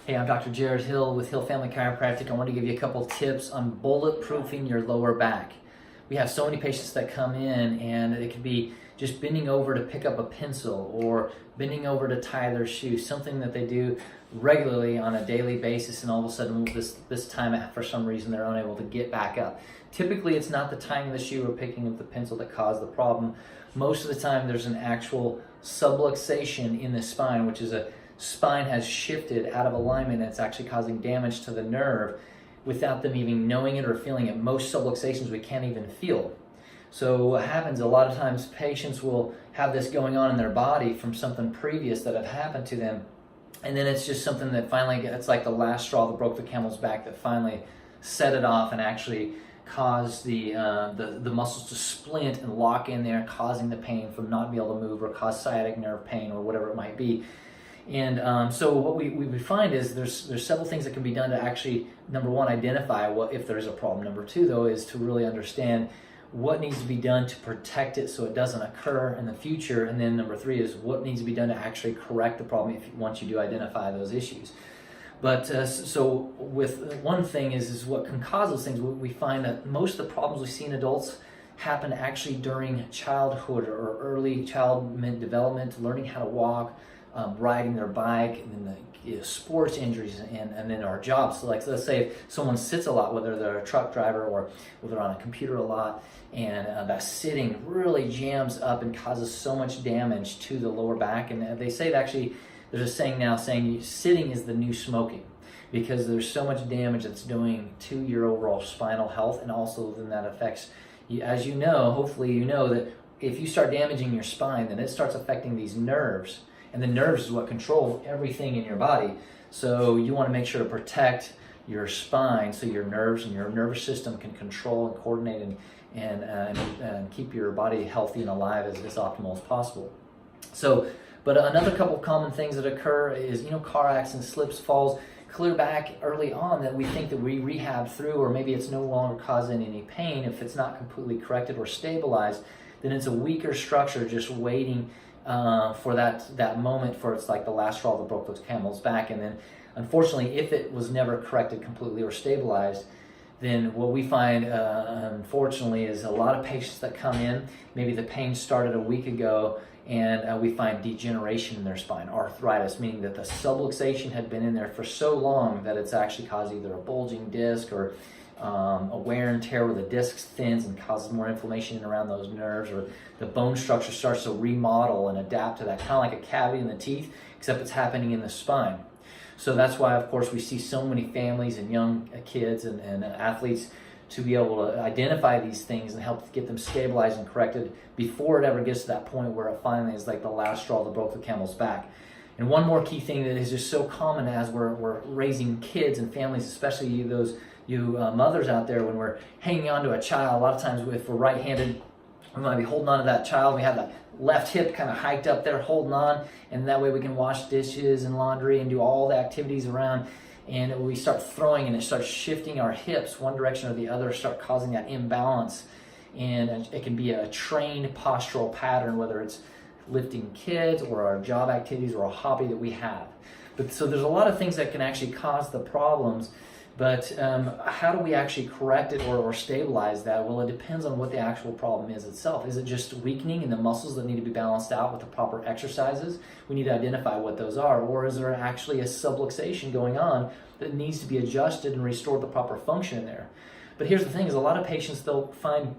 Hey, I'm Dr. Jared Hill with Hill Family Chiropractic. I want to give you a couple tips on bulletproofing your lower back. We have so many patients that come in and it could be just bending over to pick up a pencil or bending over to tie their shoes, something that they do regularly on a daily basis, and all of a sudden this time for some reason they're unable to get back up. Typically it's not the tying of the shoe or picking up the pencil that caused the problem. Most of the time there's an actual subluxation in the spine, which is a spine has shifted out of alignment and it's actually causing damage to the nerve without them even knowing it or feeling it. Most subluxations we can't even feel. So what happens a lot of times, patients will have this going on in their body from something previous that have happened to them, and then it's just something that finally, it's like the last straw that broke the camel's back that finally set it off and actually caused the muscles to splint and lock in there, causing the pain from not being able to move, or cause sciatic nerve pain or whatever it might be. And so what we find is there's several things that can be done to actually, number one, identify if there is a problem. Number two, though, is to really understand what needs to be done to protect it so it doesn't occur in the future. And then number three is what needs to be done to actually correct the problem once you do identify those issues. But so with one thing is what can cause those things. We find that most of the problems we see in adults happen actually during childhood or early child development, learning how to walk, riding their bike, and then the sports injuries, and then our jobs. So like, let's say if someone sits a lot, whether they're a truck driver or whether they're on a computer a lot, and that sitting really jams up and causes so much damage to the lower back. And they say that actually, there's a saying now saying sitting is the new smoking, because there's so much damage that's doing to your overall spinal health, and also then that affects you. As you know, hopefully you know that if you start damaging your spine, then it starts affecting these nerves. And the nerves is what control everything in your body. So you want to make sure to protect your spine so your nerves and your nervous system can control and coordinate and keep your body healthy and alive as optimal as possible. So, but another couple of common things that occur is, car accidents, slips, falls, clear back early on that we think that we rehab through, or maybe it's no longer causing any pain. If it's not completely corrected or stabilized, then it's a weaker structure just waiting for that moment, for it's like the last straw that broke those camel's back. And then unfortunately, if it was never corrected completely or stabilized, then what we find unfortunately is a lot of patients that come in, maybe the pain started a week ago, and we find degeneration in their spine, arthritis, meaning that the subluxation had been in there for so long that it's actually caused either a bulging disc or a wear and tear where the disc thins and causes more inflammation in around those nerves, or the bone structure starts to remodel and adapt to that, kind of like a cavity in the teeth, except it's happening in the spine. So that's why, of course, we see so many families and young kids and athletes to be able to identify these things and help get them stabilized and corrected before it ever gets to that point where it finally is like the last straw that broke the camel's back. And one more key thing that is just so common as we're raising kids and families, especially you mothers out there, when we're hanging on to a child, a lot of times if we're right-handed, we might be holding on to that child. We have that left hip kind of hiked up there, holding on, and that way we can wash dishes and laundry and do all the activities around. And we start throwing and it starts shifting our hips one direction or the other, start causing that imbalance. And it can be a trained postural pattern, whether it's lifting kids or our job activities or a hobby that we have. But so there's a lot of things that can actually cause the problems. But how do we actually correct it or stabilize that? Well, it depends on what the actual problem is itself. Is it just weakening in the muscles that need to be balanced out with the proper exercises? We need to identify what those are. Or is there actually a subluxation going on that needs to be adjusted and restored the proper function in there? But here's the thing, is a lot of patients, they'll find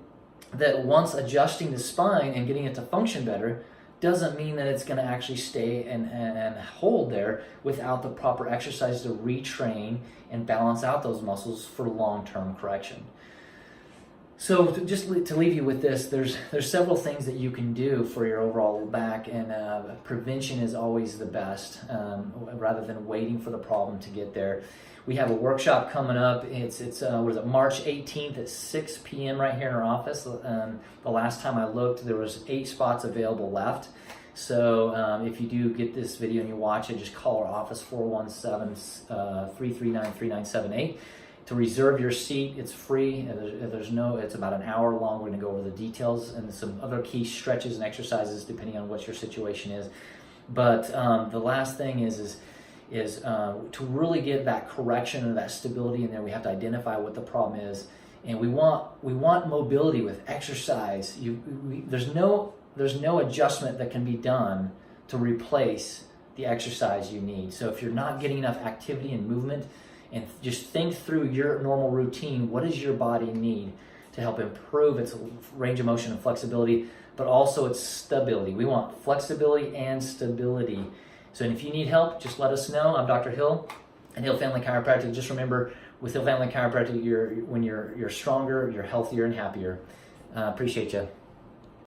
that once adjusting the spine and getting it to function better, doesn't mean that it's going to actually stay and hold there without the proper exercise to retrain and balance out those muscles for long-term correction. So just to leave you with this, there's several things that you can do for your overall back, and prevention is always the best, rather than waiting for the problem to get there. We have a workshop coming up. It's March 18th at 6 p.m. right here in our office. The last time I looked, there was 8 spots available left. So if you do get this video and you watch it, just call our office, 417-339-3978. To reserve your seat, it's free. It's about an hour long. We're going to go over the details and some other key stretches and exercises depending on what your situation is. But the last thing is is to really get that correction and that stability in there. We have to identify what the problem is, and we want mobility with exercise. There's no adjustment that can be done to replace the exercise you need. So if you're not getting enough activity and movement, and just think through your normal routine, what does your body need to help improve its range of motion and flexibility, but also its stability. We want flexibility and stability. So if you need help, just let us know. I'm Dr. Hill and Hill Family Chiropractic. Just remember, with Hill Family Chiropractic, when you're stronger, you're healthier and happier. Appreciate you.